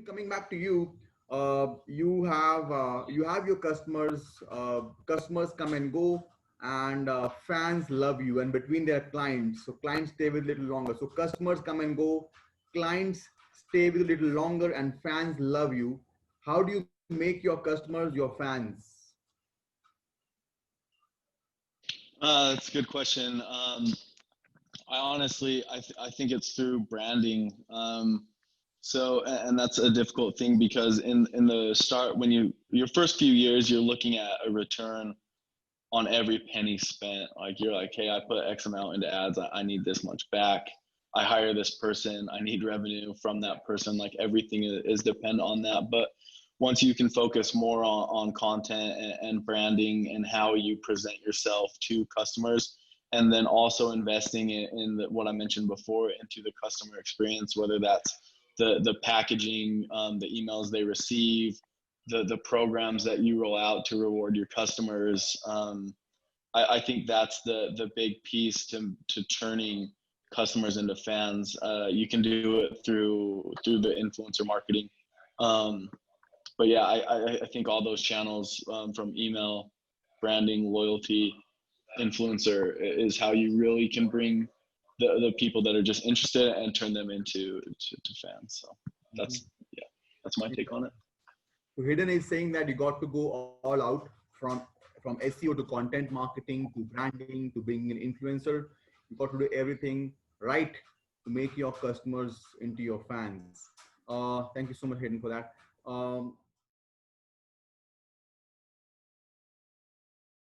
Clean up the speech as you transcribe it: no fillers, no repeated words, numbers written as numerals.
Coming back to you, you have your customers. Customers come and go, and fans love you. And between their clients, so clients stay with a little longer. So customers come and go, clients stay with a little longer, and fans love you. How do you make your customers your fans? That's a good question. I honestly, I think it's through branding. And that's a difficult thing because in the start, when your first few years, you're looking at a return on every penny spent. Like you're like, hey, I put X amount into ads. I need this much back. I hire this person. I need revenue from that person. Like everything is dependent on that. But once you can focus more on content and branding and how you present yourself to customers, and then also investing in what I mentioned before into the customer experience, whether that's the packaging, the emails they receive, the programs that you roll out to reward your customers. I think that's the big piece to turning customers into fans. You can do it through the influencer marketing. But yeah, I think all those channels, from email, branding, loyalty, influencer, is how you really can bring the people that are just interested and turn them into to fans. So that's yeah, that's my take on it. So Hayden is saying that you got to go all out from SEO to content marketing to branding to being an influencer. You got to do everything right to make your customers into your fans. Thank you so much, Hayden, for that.